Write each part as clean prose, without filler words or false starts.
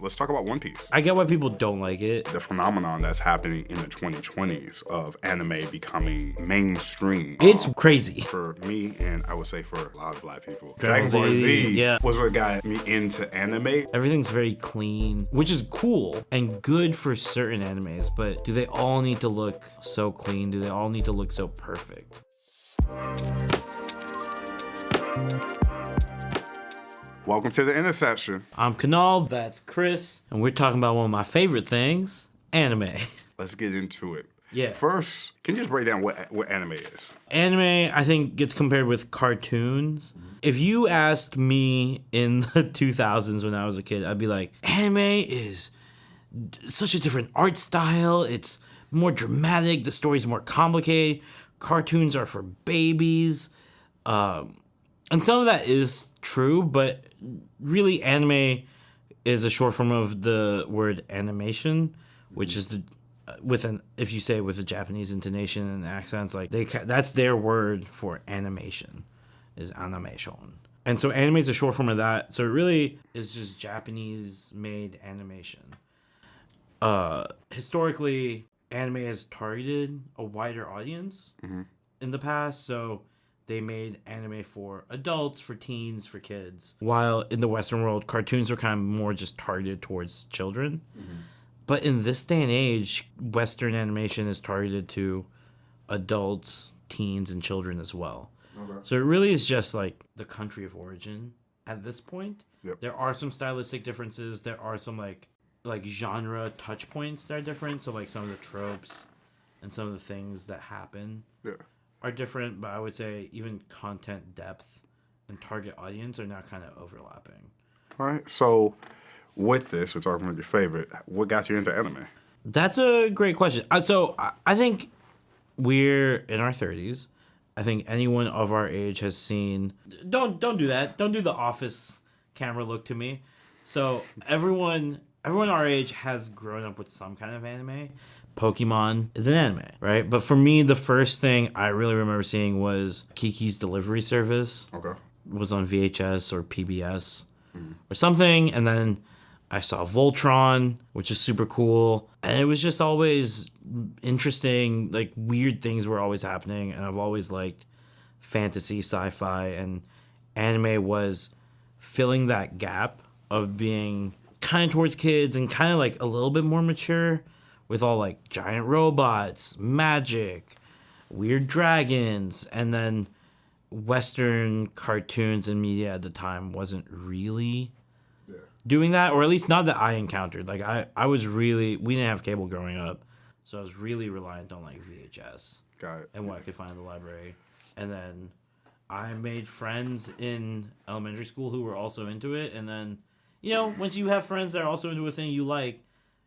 Let's talk about One Piece. I get why people don't like it. The phenomenon that's happening in the 2020s of anime becoming mainstream. It's crazy. For me, and I would say for a lot of black people, Dragon Ball Z was what got me into anime. Everything's very clean, which is cool and good for certain animes, but do they all need to look so clean? Do they all need to look so perfect? Welcome to The Intersection. I'm Kunal, that's Chris, and we're talking about one of my favorite things, anime. Let's get into it. Yeah. First, can you just break down what anime is? Anime, I think, gets compared with cartoons. If you asked me in the 2000s when I was a kid, I'd be like, anime is such a different art style. It's more dramatic. The story's more complicated. Cartoons are for babies. And some of that is true, but really anime is a short form of the word animation, which is if you say it with a Japanese intonation and accents, like that's their word for animation, is animation. And so anime is a short form of that. So it really is just Japanese-made animation. Historically, anime has targeted a wider audience in the past, so they made anime for adults, for teens, for kids. While in the Western world, cartoons were kind of more just targeted towards children. But in this day and age, Western animation is targeted to adults, teens, and children as well. Okay. So it really is just like the country of origin at this point. Yep. There are some stylistic differences. There are some like genre touch points that are different. So like some of the tropes and some of the things that happen are different. But I would say even content depth and target audience are now kind of overlapping. All right. So with this, we're talking about your favorite. What got you into anime? That's a great question. So I think we're in our 30s. I think anyone of our age has seen... Don't do that. Don't do the Office camera look to me. So everyone our age has grown up with some kind of anime. Pokemon is an anime, right? But for me, the first thing I really remember seeing was Kiki's Delivery Service. Okay. It was on VHS or PBS or something. And then I saw Voltron, which is super cool. And it was just always interesting. Like, weird things were always happening. And I've always liked fantasy, sci-fi. And anime was filling that gap of being kind of towards kids and kind of like a little bit more mature, with all like giant robots, magic, weird dragons, and then Western cartoons and media at the time wasn't really doing that, or at least not that I encountered. Like I was really, we didn't have cable growing up, so I was really reliant on like VHS and what I could find in the library. And then I made friends in elementary school who were also into it, and then, you know, once you have friends that are also into a thing you like,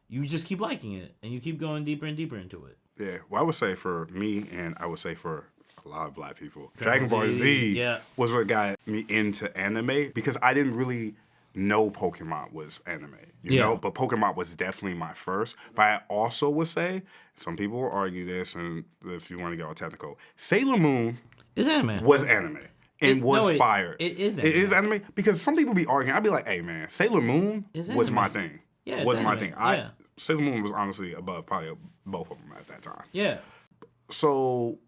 you just keep liking it, and you keep going deeper and deeper into it. Yeah, well, I would say for me, and I would say for a lot of black people, Dragon Ball Z was what got me into anime, because I didn't really know Pokemon was anime, you know? But Pokemon was definitely my first. But I also would say, some people will argue this, and if you want to get all technical, Sailor Moon was anime. And fire. It is anime. It is anime, because some people be arguing. I'd be like, hey, man, Sailor Moon was my thing. Yeah, was my thing. Sailor Moon was honestly above probably both of them at that time. Yeah. So...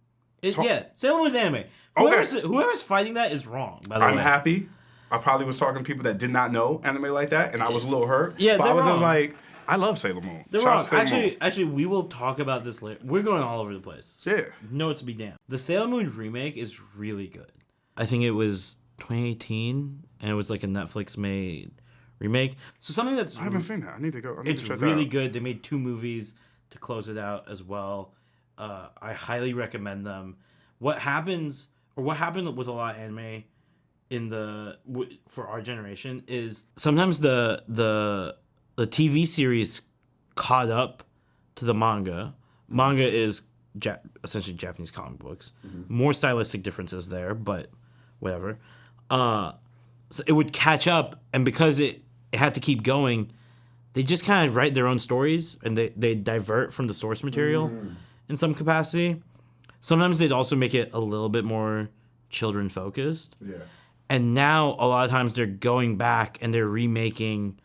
Sailor Moon's anime. Whoever's fighting that is wrong, by the way. I'm happy. I probably was talking to people that did not know anime like that, and I was a little hurt. Yeah, but I was wrong. just like, I love Sailor Moon. They're wrong. Actually, we will talk about this later. We're going all over the place. Yeah. Notes be damned. The Sailor Moon remake is really good. I think it was 2018, and it was like a Netflix-made remake. So something that's... I haven't seen that. I need to go. It's really good. They made 2 movies to close it out as well. I highly recommend them. What happened with a lot of anime for our generation is sometimes the TV series caught up to the manga. Manga is essentially Japanese comic books. More stylistic differences there, but whatever. So it would catch up, and because it had to keep going, they just kind of write their own stories, and they divert from the source material in some capacity. Sometimes they'd also make it a little bit more children focused. Yeah. And now a lot of times they're going back and they're remaking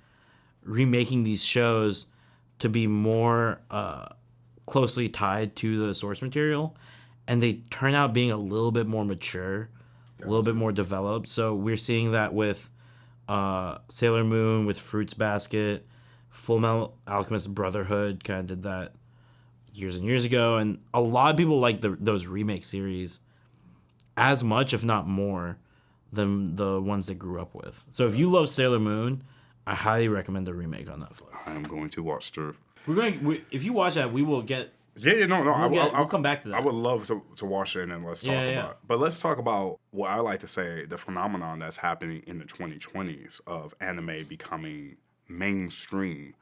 remaking these shows to be more closely tied to the source material, and they turn out being a little bit more mature, a little bit more developed. So we're seeing that with Sailor Moon, with Fruits Basket, Full Metal Alchemist Brotherhood kind of did that years and years ago, and a lot of people like those remake series as much, if not more, than the ones they grew up with. So if you love Sailor Moon, I highly recommend the remake on Netflix. I am going to watch the. If you watch that, we will get. No. We'll come back to that. I would love to watch it, and then let's talk about it. But let's talk about what I like to say, the phenomenon that's happening in the 2020s of anime becoming mainstream.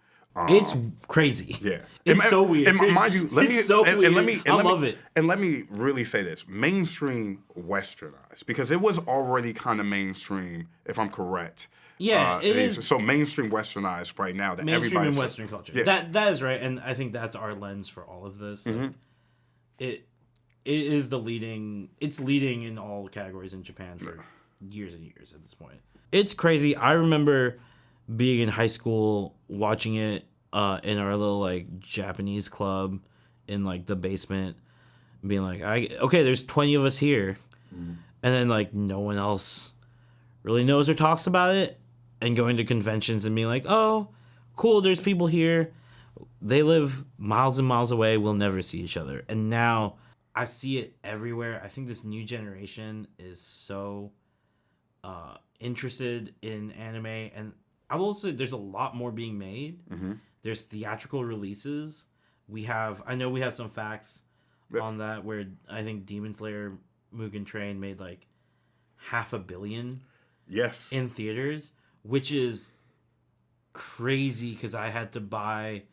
It's crazy. Yeah. It's so weird. And mind you, weird. I love it. And let me really say this. Mainstream westernized. Because it was already kind of mainstream, if I'm correct. Yeah, it is. So mainstream westernized right now. That mainstream in Western culture. Yeah. That is right. And I think that's our lens for all of this. Mm-hmm. Like, it is it's leading in all categories in Japan for years and years at this point. It's crazy. I remember being in high school, watching it in our little like Japanese club in like the basement, being like, okay, there's 20 of us here, and then like no one else really knows or talks about it, and going to conventions and being like, oh, cool, there's people here. They live miles and miles away. We'll never see each other. And now I see it everywhere. I think this new generation is so interested in anime, and I will say there's a lot more being made. Mm-hmm. There's theatrical releases. I know we have some facts on that, where I think Demon Slayer Mugen Train made like $500 million in theaters, which is crazy because I had to buy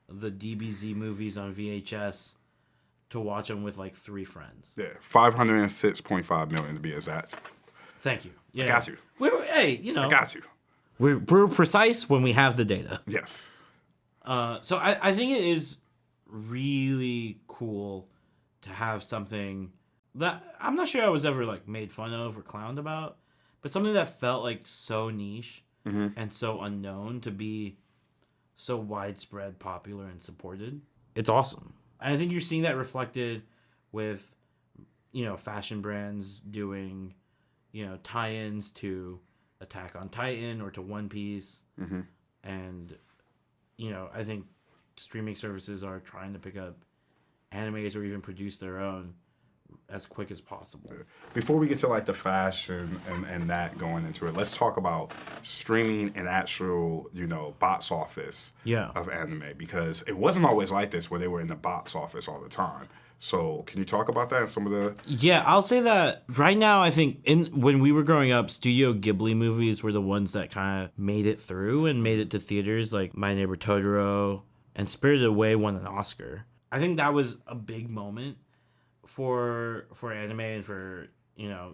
the DBZ movies on VHS to watch them with like 3 friends. Yeah, 506.5 million to be exact. Thank you. Yeah, I got you. I got you. We're precise when we have the data. Yes. So I think it is really cool to have something that I'm not sure I was ever like made fun of or clowned about, but something that felt like so niche and so unknown to be so widespread, popular, and supported. It's awesome. And I think you're seeing that reflected with, fashion brands doing, tie-ins to Attack on Titan or to One Piece. Mm-hmm. And, I think streaming services are trying to pick up animes or even produce their own as quick as possible. Before we get to like the fashion and that going into it, let's talk about streaming and actual, box office of anime, because it wasn't always like this where they were in the box office all the time. So can you talk about that and some of the... Yeah, I'll say that right now, I think when we were growing up, Studio Ghibli movies were the ones that kind of made it through and made it to theaters, like My Neighbor Totoro and Spirited Away won an Oscar. I think that was a big moment for anime and for,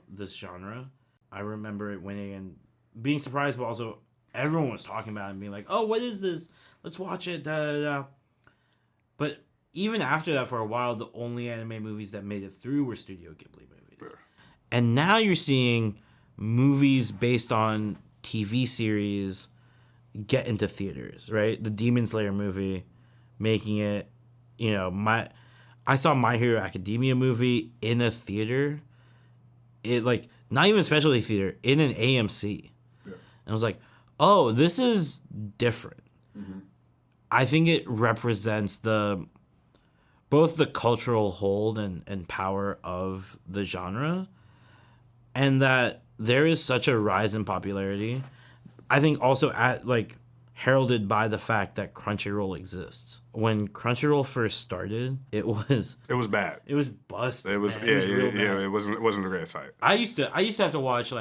this genre. I remember it winning and being surprised, but also everyone was talking about it and being like, oh, what is this? Let's watch it. Da, da, da. But even after that, for a while, the only anime movies that made it through were Studio Ghibli movies. Sure. And now you're seeing movies based on TV series get into theaters, right? The Demon Slayer movie making it, I saw My Hero Academia movie in a theater. It like not even a specialty theater, in an AMC. Yeah. And I was like, oh, this is different. Mm-hmm. I think it represents both the cultural hold and power of the genre, and that there is such a rise in popularity. I think also heralded by the fact that Crunchyroll exists. When Crunchyroll first started, it was bad. It was busted. It was it wasn't a great site. I used to have to watch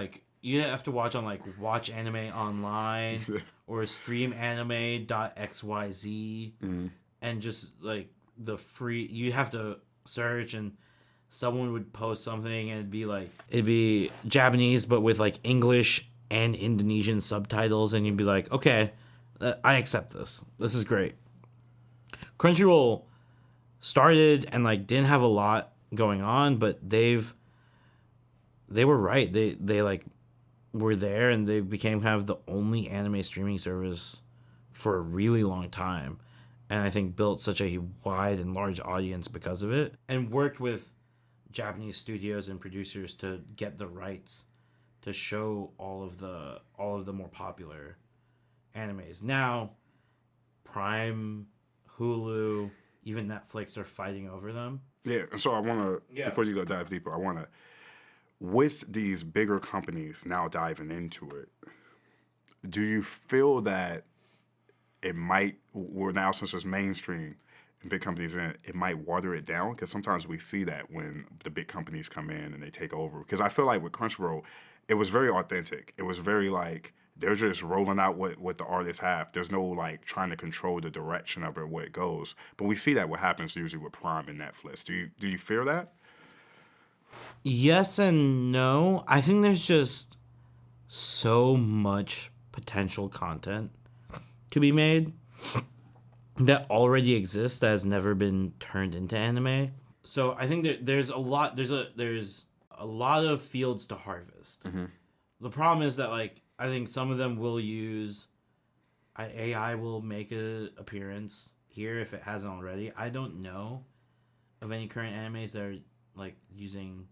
you have to watch on Watch Anime Online or streamanime.xyz and just the free, you have to search and someone would post something and it'd be Japanese but with English and Indonesian subtitles, and you'd be like, okay, I accept this. This is great. Crunchyroll started and didn't have a lot going on, but they were right. They were there, and they became kind of the only anime streaming service for a really long time, and I think built such a wide and large audience because of it, and worked with Japanese studios and producers to get the rights to show all of the more popular animes. Now, Prime, Hulu, even Netflix are fighting over them. Yeah, so I want to, before you go dive deeper, I want to, with these bigger companies now diving into it, do you feel that it might, or now since it's mainstream and big companies in it, it might water it down? Because sometimes we see that when the big companies come in and they take over. Because I feel like with Crunchyroll, it was very authentic. It was very like, they're just rolling out what the artists have. There's no like trying to control the direction of it, where it goes. But we see that what happens usually with Prime and Netflix. Do you fear that? Yes and no. I think there's just so much potential content to be made that already exists that has never been turned into anime. So I think that there's a lot of fields to harvest. Mm-hmm. The problem is that like I think some of them will use AI will make an appearance here if it hasn't already. I don't know of any current animes that are like using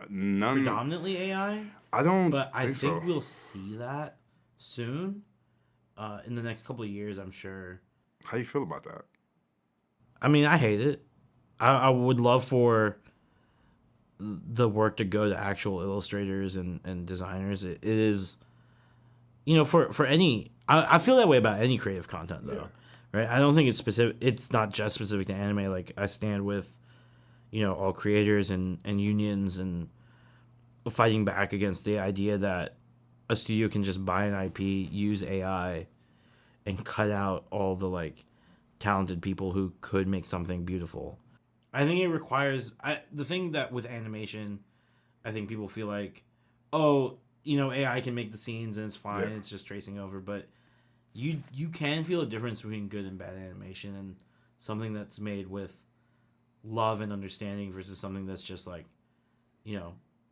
predominantly AI. I don't. But I think so. we'll see that soon. In the next couple of years, I'm sure. How do you feel about that? I mean, I hate it. I would love for the work to go to actual illustrators and designers. It is, for any. I feel that way about any creative content, though. Yeah. Right? I don't think it's specific. It's not just specific to anime. Like, I stand with, all creators and unions and fighting back against the idea that a studio can just buy an IP, use AI, and cut out all the like talented people who could make something beautiful. I think it requires the thing that with animation, I think people feel like, AI can make the scenes and it's fine, it's just tracing over, but you can feel a difference between good and bad animation and something that's made with love and understanding versus something that's just like,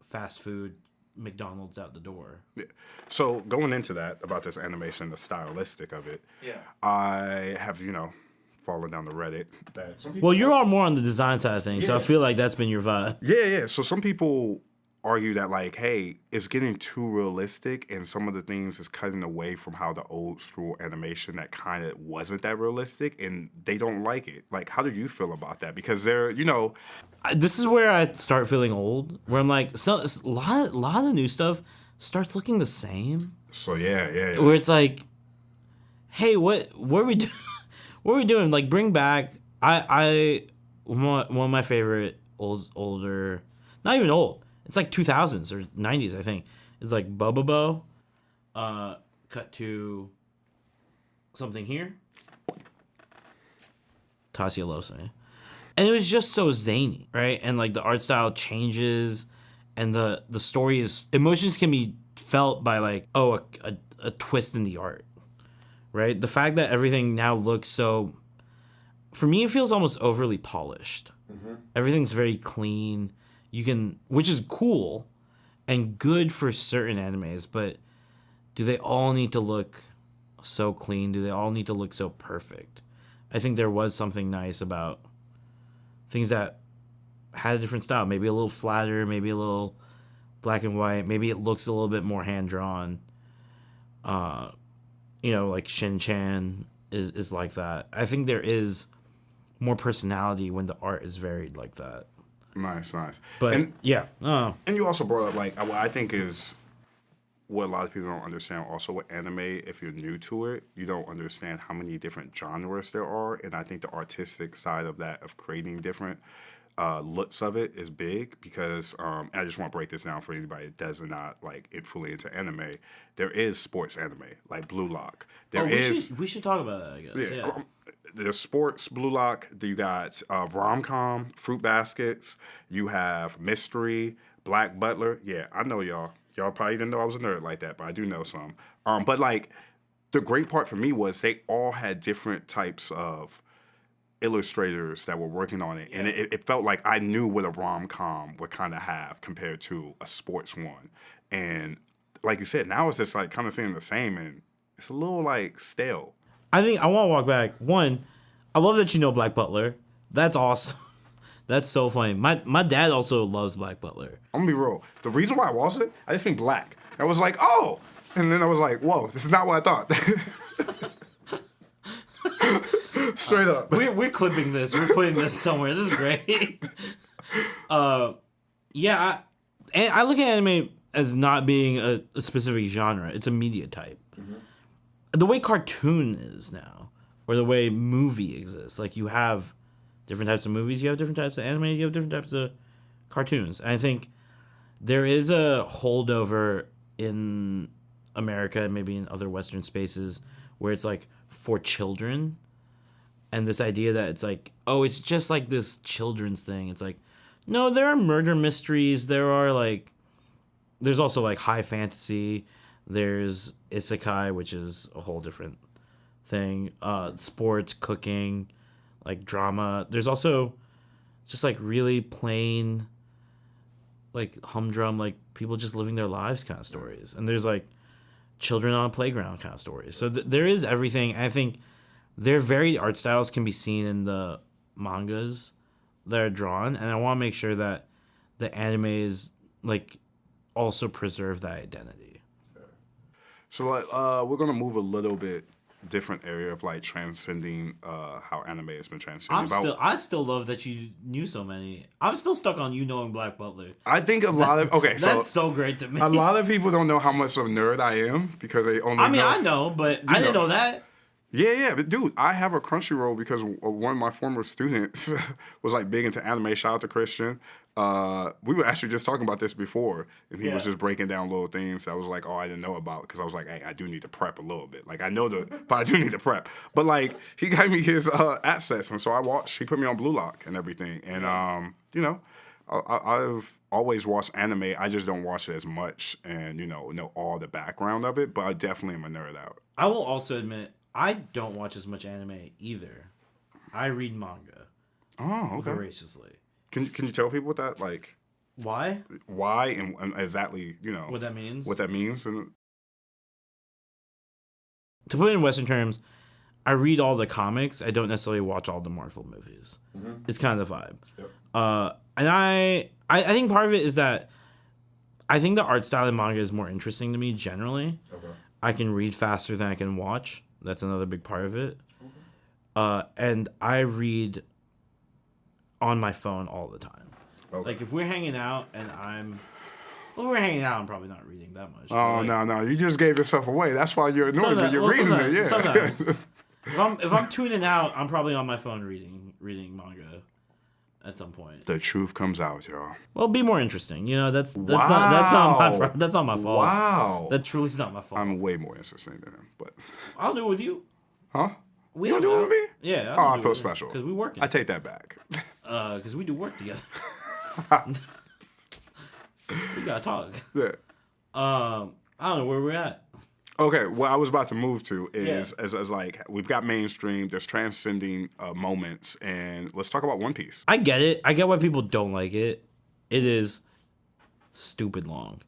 fast food McDonald's out the door. Yeah. So going into that about this animation, the stylistic of it, I have fallen down the Reddit that some people. Well, you're all more on the design side of things, so I feel like that's been your vibe. Yeah. So some people argue that like, hey, it's getting too realistic, and some of the things is cutting away from how the old school animation that kind of wasn't that realistic, and they don't like it. Like, how do you feel about that? Because they're, this is where I start feeling old. Where I'm like, so a lot of new stuff starts looking the same. So yeah. Where it's like, hey, what are we doing? What are we doing? Like, bring back. One of my favorite older, not even old. It's like 2000s or 90s, I think. It's like Bobobo. Cut to something here. Tasia loves me. And it was just so zany, right? And like the art style changes, and the story is, emotions can be felt by like, a twist in the art, right? The fact that everything now looks so, for me, it feels almost overly polished. Mm-hmm. Everything's very clean. Which is cool and good for certain animes, but do they all need to look so clean? Do they all need to look so perfect? I think there was something nice about things that had a different style, maybe a little flatter, maybe a little black and white, maybe it looks a little bit more hand-drawn. Like Shin-Chan is like that. I think there is more personality when the art is varied like that. Nice. But and you also brought up like what I think is what a lot of people don't understand. Also, with anime, if you're new to it, you don't understand how many different genres there are, and I think the artistic side of that, of creating different looks of it, is big. Because I just want to break this down for anybody that does not like it fully into anime. There is sports anime like Blue Lock. We should talk about that, I guess. Yeah. There's sports, Blue Lock. You got rom-com, Fruit Baskets. You have mystery, Black Butler. Yeah, I know y'all. Y'all probably didn't know I was a nerd like that, but I do know some. But like, the great part for me was they all had different types of illustrators that were working on it, and it felt like I knew what a rom-com would kind of have compared to a sports one. And like you said, now it's just like kind of seeing the same, and it's a little like stale. I think I want to walk back. One, I love that you know Black Butler. That's awesome. That's so funny. My dad also loves Black Butler. I'm gonna be real. The reason why I watched it, I just seen black. I was like, oh, and then I was like, whoa, this is not what I thought. Straight up. We're clipping this. We're putting this somewhere. This is great. Yeah, I look at anime as not being a specific genre. It's a media type. Mm-hmm. The way cartoon is now, or the way movie exists, like you have different types of movies, you have different types of anime, you have different types of cartoons. And I think there is a holdover in America and maybe in other Western spaces where it's like for children. And this idea that it's like, oh, it's just like this children's thing. It's like, no, there are murder mysteries. There's also like high fantasy. There's isekai, which is a whole different thing. Sports, cooking, like drama. There's also just like really plain, like humdrum, like people just living their lives kind of stories. And there's like children on a playground kind of stories. So there is everything. And I think their varied art styles can be seen in the mangas that are drawn. And I want to make sure that the animes like also preserve that identity. So we're gonna move a little bit different area of like transcending how anime has been transcending. I still love that you knew so many. I'm still stuck on you knowing Black Butler. I think a lot of that's so great to me. A lot of people don't know how much of a nerd I am because they only. I know, but I didn't know that. Yeah, but dude, I have a Crunchyroll because one of my former students was like big into anime. Shout out to Christian. We were actually just talking about this before, and he was just breaking down little things that I was like, oh, I didn't know about, because I was like, hey, I do need to prep a little bit. Like, I know but I do need to prep. But like, he gave me his access, and so I watched. He put me on Blue Lock and everything, and you know, I've always watched anime. I just don't watch it as much, and know all the background of it. But I definitely am a nerd out. I will also admit, I don't watch as much anime either. I read manga. Oh, okay. Voraciously. Can you tell people what that, like... Why? Why and exactly, what that means? What that means. And... To put it in Western terms, I read all the comics. I don't necessarily watch all the Marvel movies. Mm-hmm. It's kind of the vibe. Yep. And I think part of it is that I think the art style in manga is more interesting to me generally. Okay. I can read faster than I can watch. That's another big part of it. Okay. And I read on my phone all the time. Okay. Like if we're hanging out and I'm probably not reading that much. Oh, no, you just gave yourself away. That's why you're annoyed when you're reading it. Yeah. Sometimes. if I'm tuning out, I'm probably on my phone reading manga at some point. The truth comes out, y'all. Well, be more interesting. That's not my fault. Wow. That truly is not my fault. I'm way more interesting than him, but I'll do it with you. Huh? You don't do it with me? Yeah. I feel special. Because we working. I take that back. Because we do work together. We gotta talk. Yeah. I don't know where we're at. Okay, what I was about to move to is as like we've got mainstream, there's transcending moments, and let's talk about One Piece. I get it. I get why people don't like it. It is stupid long.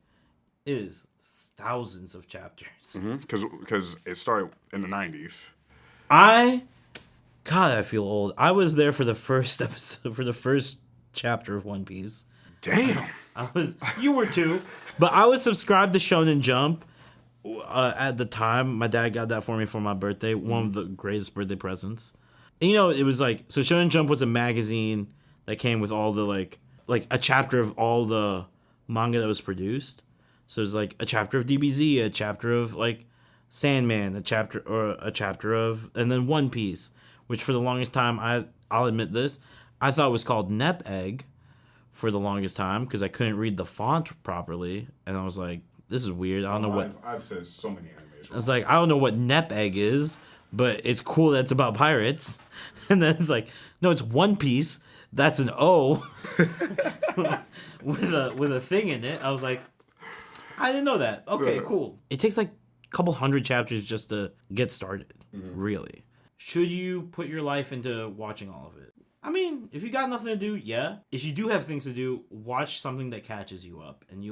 It is thousands of chapters. Because it started in the 90s. I feel old. I was there for the first episode, for the first chapter of One Piece. Damn. You were too, but I was subscribed to Shonen Jump. At the time, my dad got that for me for my birthday. One of the greatest birthday presents. And, it was like, so Shonen Jump was a magazine that came with all the like a chapter of all the manga that was produced. So it was like a chapter of DBZ, a chapter of like Sandman, a chapter of, and then One Piece, which for the longest time, I'll admit this, I thought was called Nep Egg for the longest time because I couldn't read the font properly, and I was like, this is weird. I don't know what. I've said so many animations. I was like, I don't know what Nep Egg is, but it's cool that it's about pirates. And then it's like, no, it's One Piece. That's an O with a thing in it. I was like, I didn't know that. Okay, cool. It takes like a couple hundred chapters just to get started. Mm-hmm. Really. Should you put your life into watching all of it? I mean, if you got nothing to do, yeah. If you do have things to do, watch something that catches you up, and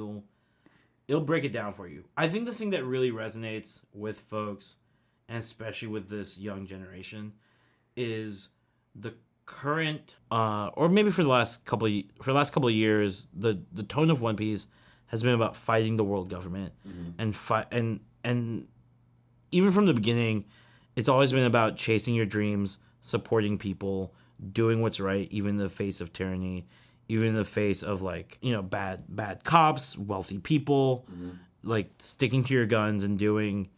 it'll break it down for you. I think the thing that really resonates with folks and especially with this young generation, is the current, or maybe for the last couple of years, the tone of One Piece has been about fighting the world government, and even from the beginning, it's always been about chasing your dreams, supporting people, doing what's right, even in the face of tyranny, even in the face of bad cops, wealthy people, like sticking to your guns and doing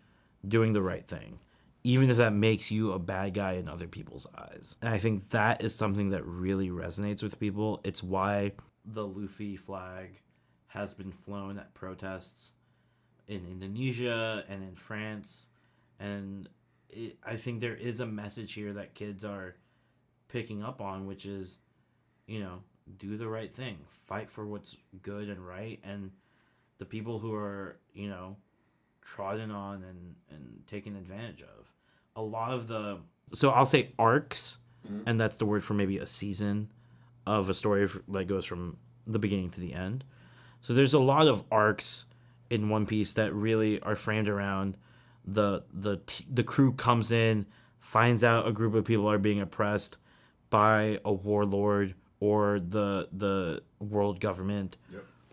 the right thing, even if that makes you a bad guy in other people's eyes. And I think that is something that really resonates with people. It's why the Luffy flag has been flown at protests in Indonesia and in France. And I think there is a message here that kids are picking up on, which is, do the right thing. Fight for what's good and right. And the people who are, trodden on and taken advantage of. A lot of so I'll say arcs, and that's the word for maybe a season of a story that goes from the beginning to the end. So there's a lot of arcs in One Piece that really are framed around the crew comes in, finds out a group of people are being oppressed by a warlord or the world government,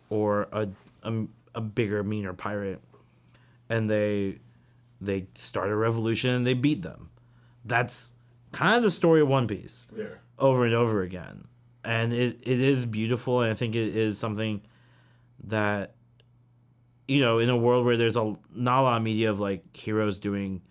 or a bigger, meaner pirate, and they start a revolution and they beat them. That's kind of the story of One Piece, over and over again. And it is beautiful, and I think it is something that, in a world where there's not a lot of media of heroes doing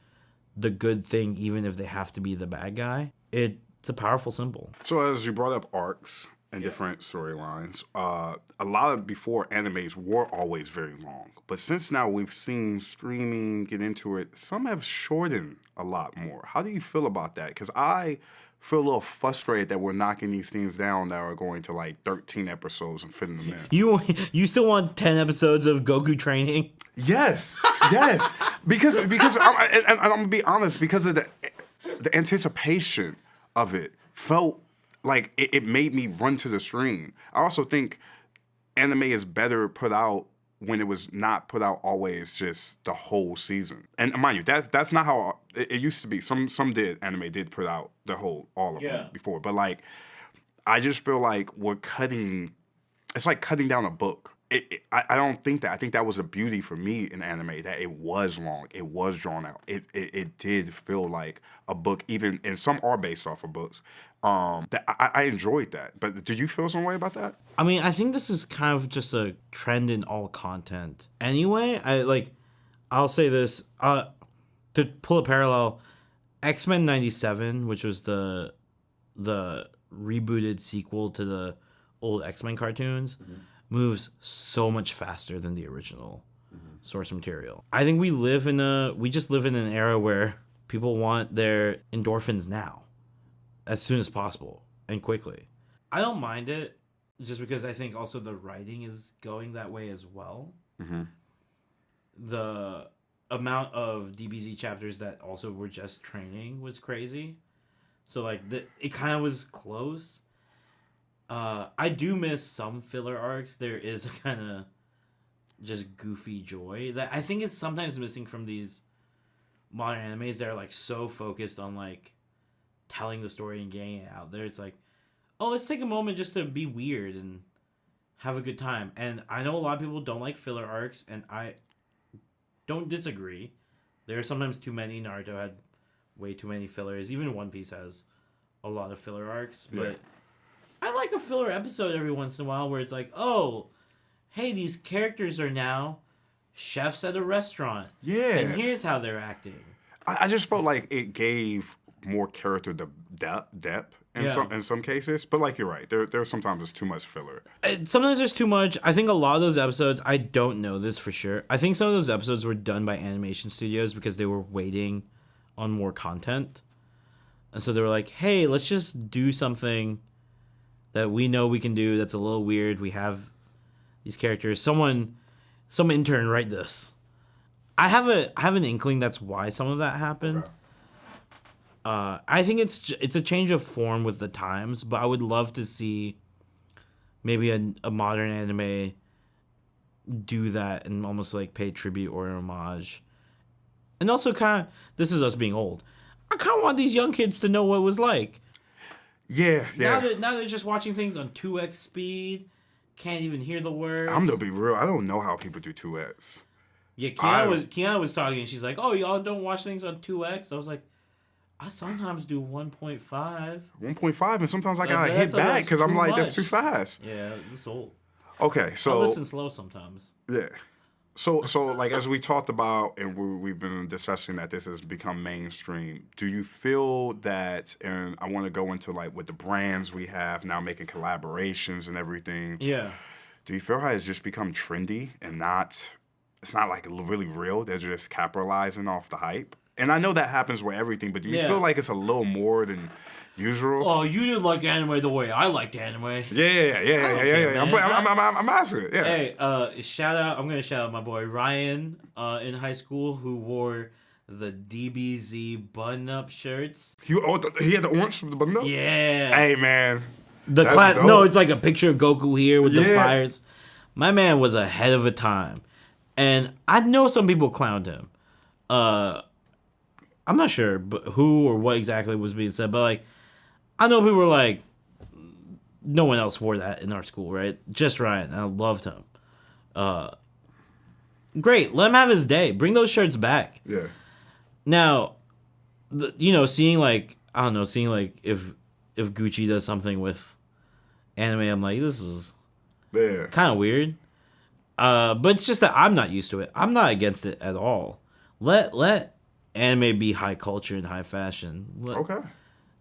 the good thing even if they have to be the bad guy, it's a powerful symbol. So as you brought up arcs and different storylines, a lot of before animes were always very long. But since now we've seen streaming get into it, some have shortened a lot more. How do you feel about that? Because I feel a little frustrated that we're knocking these things down that are going to 13 episodes and fitting them in. You still want 10 episodes of Goku training? Yes. because I'm gonna be honest, because of the anticipation of it felt like it made me run to the stream. I also think anime is better put out when it was not put out always just the whole season. And mind you, that's not how it used to be. Some anime did put out all of them before. But I just feel like it's like cutting down a book. I don't think that. I think that was a beauty for me in anime, that it was long, it was drawn out. It did feel like a book, even, and some are based off of books. That I enjoyed that. But do you feel some way about that? I mean, I think this is kind of just a trend in all content. Anyway, I'll say this, to pull a parallel, X-Men 97, which was the rebooted sequel to the old X-Men cartoons, moves so much faster than the original source material. I think we just live in an era where people want their endorphins now, as soon as possible and quickly. I don't mind it, just because I think also the writing is going that way as well. The amount of DBZ chapters that also were just training was crazy. So it kind of was close. I do miss some filler arcs. There is a kind of just goofy joy that I think is sometimes missing from these modern animes that are so focused on telling the story and getting it out there. It's let's take a moment just to be weird and have a good time. And I know a lot of people don't like filler arcs, and I don't disagree. There are sometimes too many. Naruto had way too many fillers. Even One Piece has a lot of filler arcs, but I like a filler episode every once in a while where it's oh, hey, these characters are now chefs at a restaurant. Yeah. And here's how they're acting. I just felt like it gave more character depth in some cases. But you're right. There's sometimes there's too much filler. Sometimes there's too much. I think a lot of those episodes, I don't know this for sure, I think some of those episodes were done by animation studios because they were waiting on more content. And so they were hey, let's just do something that we know we can do that's a little weird. We have these characters. Some intern write this. I have an inkling that's why some of that happened. Okay. I think it's a change of form with the times, but I would love to see maybe a modern anime do that and almost pay tribute or homage And also kind of, this is us being old. I kind of want these young kids to know what it was like. Yeah. Now they're just watching things on 2x speed, can't even hear the words. I'm gonna be real. I don't know how people do 2x. Yeah, Kiana was talking, and she's like, "Oh, y'all don't watch things on 2x." I was like, "I sometimes do 1.5." 1.5, and sometimes I gotta hit back because I'm like, that's too fast. Yeah, it's old. Okay, so I listen slow sometimes. Yeah. So like as we talked about, and we've been discussing that this has become mainstream. Do you feel that? And I want to go into like with the brands we have now making collaborations and everything. Yeah. Do you feel how it's just become trendy and it's not like really real? They're just capitalizing off the hype. And I know that happens with everything, but do you feel like it's a little more than usual? Oh, you didn't like anime the way I liked anime. Yeah. I'm asking. Yeah. Hey, shout out! I'm gonna shout out my boy Ryan in high school who wore the DBZ button-up shirts. He had the orange button up. Yeah. Hey man. No, it's like a picture of Goku here with the fires. My man was ahead of a time, and I know some people clowned him. I'm not sure who or what exactly was being said, but like, I know people were like, no one else wore that in our school, right? Just Ryan. I loved him. Great. Let him have his day. Bring those shirts back. Yeah. Now, seeing like if Gucci does something with anime, I'm like, this is kind of weird. But it's just that I'm not used to it. I'm not against it at all. Let anime be high culture and high fashion. Okay.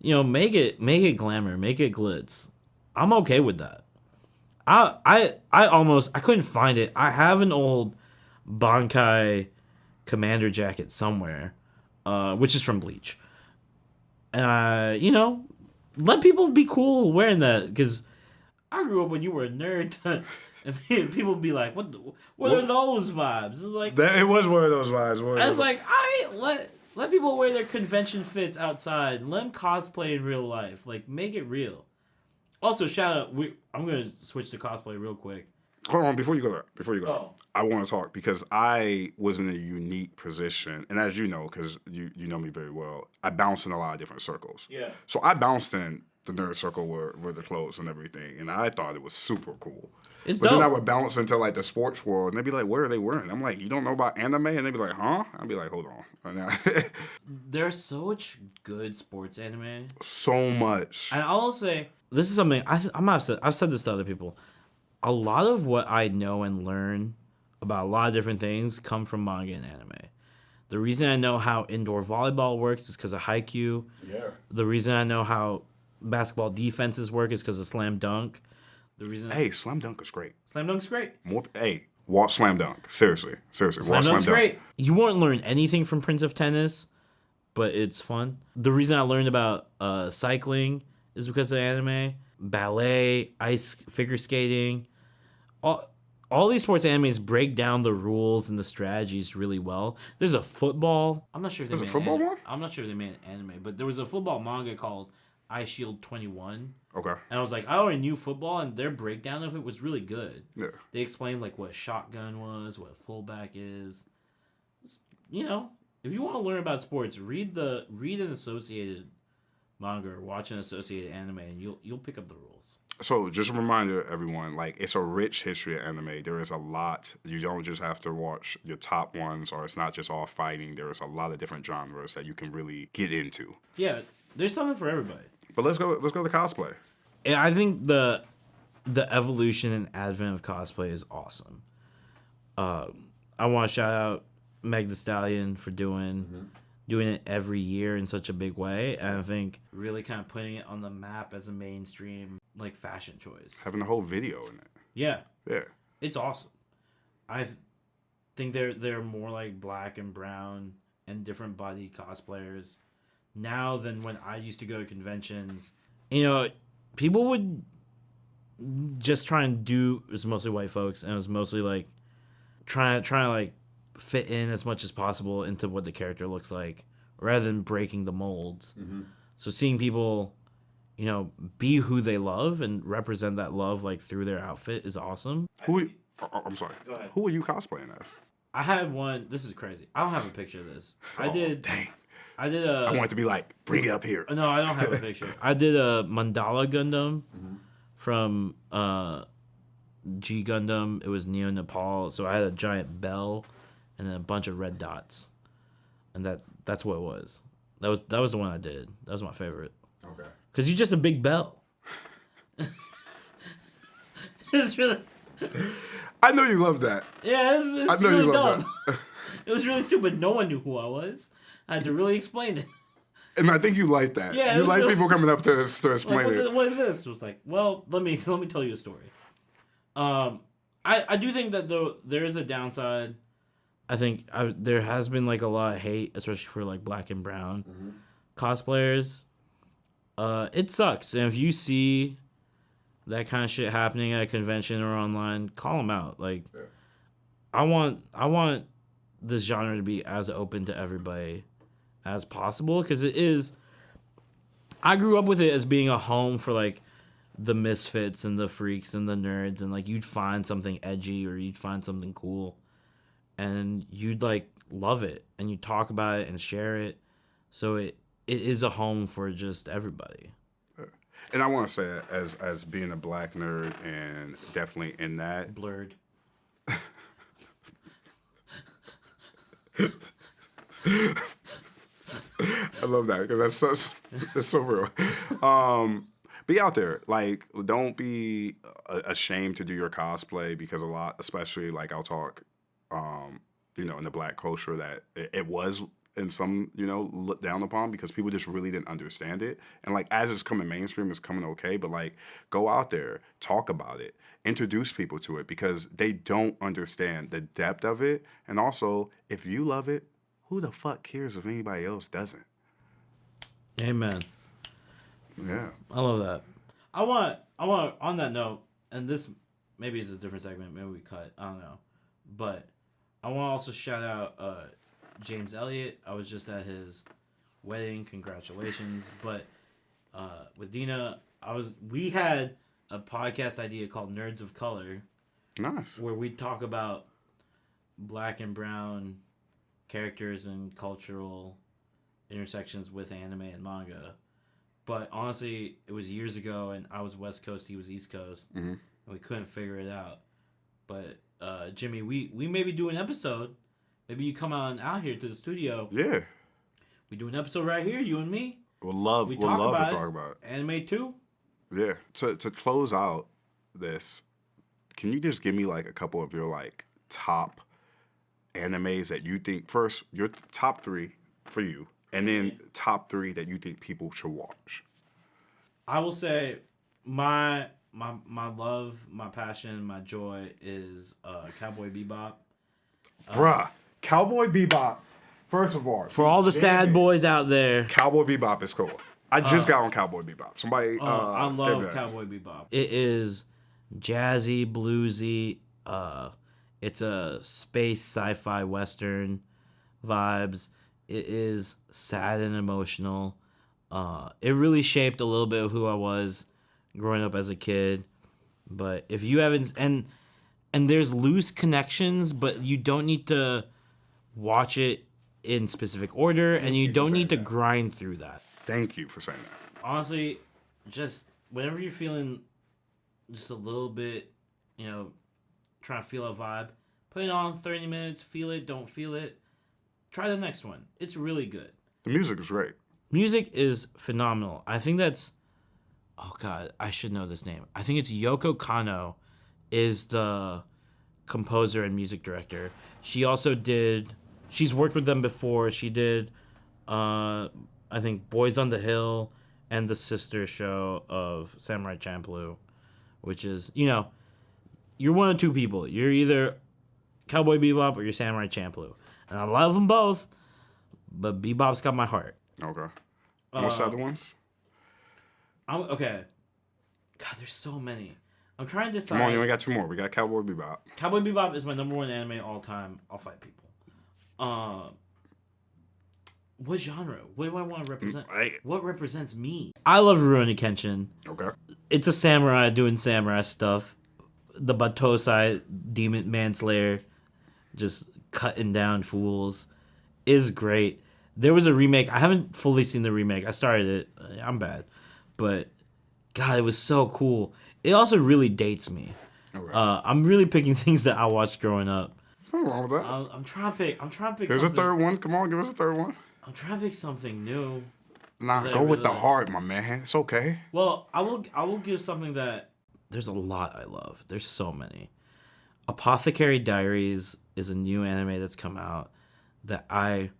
Make it glamour, make it glitz. I'm okay with that. I couldn't find it. I have an old Bankai commander jacket somewhere, which is from Bleach. And let people be cool wearing that, because I grew up when you were a nerd. And people would be like, what are those vibes? It's like it was one of those vibes. I was like, let people wear their convention fits outside. Let them cosplay in real life. Like, make it real. Also, shout out. I'm gonna switch to cosplay real quick. Hold on, before you go. Oh. I want to talk because I was in a unique position, and as you know, because you know me very well, I bounced in a lot of different circles. Yeah. So I bounced in the nerd circle where the clothes and everything, and I thought it was super cool. It's but dope. Then I would bounce into like the sports world, and they'd be like, "What are they wearing?" I'm like, "You don't know about anime?" And they'd be like, "Huh?" I'd be like, "Hold on." There's so much good sports anime. So much. And I'll say this is something I've said this to other people. A lot of what I know and learn about a lot of different things come from manga and anime. The reason I know how indoor volleyball works is because of Haikyuu. Yeah. The reason I know how basketball defenses work is because of Slam Dunk. Hey, Slam Dunk is great. Slam Dunk's great. Watch Slam Dunk. Seriously. Slam Dunk's great. You won't learn anything from Prince of Tennis, but it's fun. The reason I learned about cycling is because of anime, ballet, ice figure skating. All these sports animes break down the rules and the strategies really well. There's a football. I'm not sure if they made football one. I'm not sure if they made an anime, but there was a football manga called Ice Shield 21. Okay. And I was like, I already knew football, and their breakdown of it was really good. Yeah. They explained like what a shotgun was, what a fullback is. If you want to learn about sports, read an associated manga or watch an associated anime, and you'll pick up the rules. So just a reminder, everyone, like it's a rich history of anime. There is a lot. You don't just have to watch your top ones, or it's not just all fighting. There is a lot of different genres that you can really get into. Yeah, there's something for everybody. But let's go to cosplay. I think the evolution and advent of cosplay is awesome. I want to shout out Meg Thee Stallion for doing it every year in such a big way, and I think really kind of putting it on the map as a mainstream like fashion choice. Having the whole video in it. Yeah. Yeah. It's awesome. I think they're more like black and brown and different bodied cosplayers now than when I used to go to conventions. People would just try and do, it was mostly white folks, and it was mostly like trying to like fit in as much as possible into what the character looks like rather than breaking the molds. Mm-hmm. So seeing people, be who they love and represent that love like through their outfit is awesome. I'm sorry. Go ahead. Who are you cosplaying as? I had one. This is crazy. I don't have a picture of this. Dang. I did a. I want it to be like, bring it up here. No, I don't have a picture. I did a Mandala Gundam from G Gundam. It was Neo Nepal. So I had a giant bell and then a bunch of red dots, and that's what it was. That was the one I did. That was my favorite. Okay. Because you're just a big bell. It's really. I know you love that. Yeah, it's really dumb. It was really stupid. No one knew who I was. I had to really explain it. And I think you like that. Yeah, you like really, people coming up to explain it. What is this? It was like, well, let me tell you a story. I do think that though there is a downside. I think there has been like a lot of hate, especially for like black and brown cosplayers. It sucks, and if you see that kind of shit happening at a convention or online, call them out. Like, I want this genre to be as open to everybody as possible, because it is. I grew up with it as being a home for like the misfits and the freaks and the nerds, and like you'd find something edgy or you'd find something cool, and you'd like love it and you talk about it and share it. So it is a home for just everybody. And I want to say, as being a black nerd and definitely in that blurred. I love that because that's so real. Be out there, like, don't be ashamed to do your cosplay, because a lot, especially like I'll talk, in the black culture, that it was in some, looked down upon because people just really didn't understand it. And like as it's coming mainstream, it's coming okay, but like go out there, talk about it, introduce people to it, because they don't understand the depth of it. And also, if you love it, who the fuck cares if anybody else doesn't? Amen. Yeah. I love that. I want on that note, and this maybe is a different segment, maybe we cut, I don't know. But I want to also shout out James Elliott. I was just at his wedding. Congratulations. But with Dina, we had a podcast idea called Nerds of Color. Nice. Where we talk about black and brown characters and cultural intersections with anime and manga. But honestly, it was years ago, and I was West Coast, he was East Coast, and we couldn't figure it out. But Jimmy, we maybe do an episode. Maybe you come on out here to the studio. Yeah. We do an episode right here, you and me. We'll love to talk about it. Anime too. Yeah. To close out this, can you just give me like a couple of your like top animes that you think, first your top 3 for you, and then top 3 that you think people should watch? I will say my love, my passion, my joy is Cowboy Bebop. Bruh, Cowboy Bebop. First of all, for all the sad boys out there, Cowboy Bebop is cool. I just got on Cowboy Bebop. Somebody, I love Cowboy Bebop. It is jazzy, bluesy. It's a space sci-fi western vibes. It is sad and emotional. It really shaped a little bit of who I was growing up as a kid. But if you haven't, and there's loose connections, but you don't need to watch it in specific order, and you don't need to grind through that. Thank you for saying that. Honestly, just whenever you're feeling just a little bit, trying to feel a vibe, put it on 30 minutes, feel it, don't feel it. Try the next one. It's really good. The music is great. Music is phenomenal. I think that's, oh God, I should know this name. I think it's Yoko Kanno is the composer and music director. She's worked with them before. She did, I think, Boys on the Hill and the sister show of Samurai Champloo, which is, you're one of two people. You're either Cowboy Bebop or you're Samurai Champloo. And I love them both, but Bebop's got my heart. Okay. What's the other ones? Okay. God, there's so many. I'm trying to decide. Come on, you only got 2 more. We got Cowboy Bebop. Cowboy Bebop is my number 1 anime all time. I'll fight people. What genre? What do I want to represent? What represents me? I love Rurouni Kenshin. Okay. It's a samurai doing samurai stuff. The Batosai demon manslayer just cutting down fools is great. There was a remake. I haven't fully seen the remake. I started it. I'm bad. But, God, it was so cool. It also really dates me. Okay. I'm really picking things that I watched growing up. Nothing wrong with that. I'm trying to pick There's something. A third one. Come on, give us a third one. I'm trying to pick something new. Nah, go with the heart, my man. It's okay. Well, I will give something that there's a lot I love. There's so many. Apothecary Diaries is a new anime that's come out that I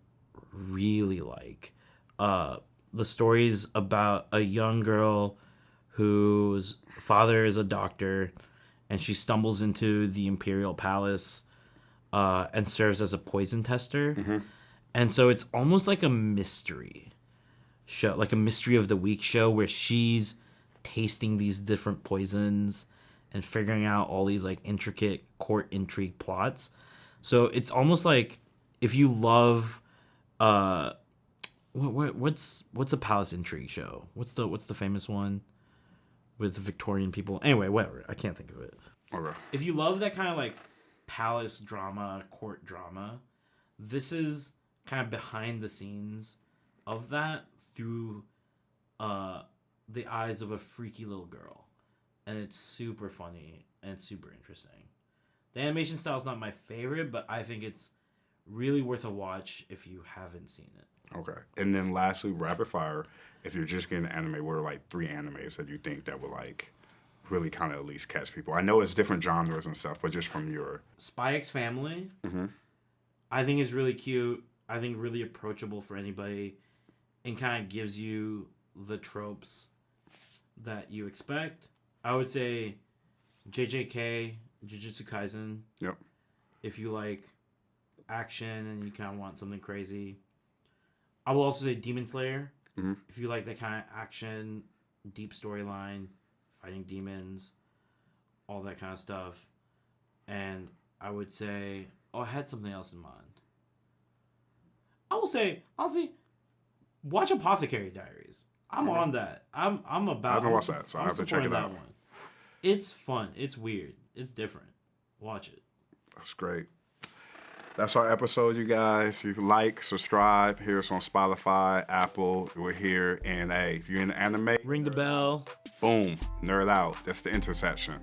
really like. The story's about a young girl whose father is a doctor, and she stumbles into the Imperial Palace and serves as a poison tester. Mm-hmm. And so it's almost like a mystery show, like a mystery of the week show where she's tasting these different poisons and figuring out all these like intricate court intrigue plots. So it's almost like if you love what's a palace intrigue show? What's the famous one with the Victorian people? Anyway, whatever. I can't think of it. Okay. If you love that kind of like palace drama, court drama, this is kind of behind the scenes of that through the eyes of a freaky little girl. And it's super funny and it's super interesting. The animation style is not my favorite, but I think it's really worth a watch if you haven't seen it. Okay. And then lastly, rapid fire. If you're just getting anime, what are like 3 animes that you think that would like really kind of at least catch people? I know it's different genres and stuff, but just from your... Spy X Family, I think is really cute. I think really approachable for anybody and kind of gives you the tropes that you expect. I would say JJK, Jujutsu Kaisen. Yep. If you like action and you kind of want something crazy. I will also say Demon Slayer. Mm-hmm. If you like that kind of action, deep storyline, fighting demons, all that kind of stuff. And I would say, I had something else in mind. I will say, honestly, watch Apothecary Diaries. I'm on that. I'm about. I haven't watched that, so I have to check it out. One. It's fun. It's weird. It's different. Watch it. That's great. That's our episode, you guys. You can like, subscribe. Hear us on Spotify, Apple. We're here. And hey, if you're into anime, ring the bell. Boom. Nerd out. That's the intersection.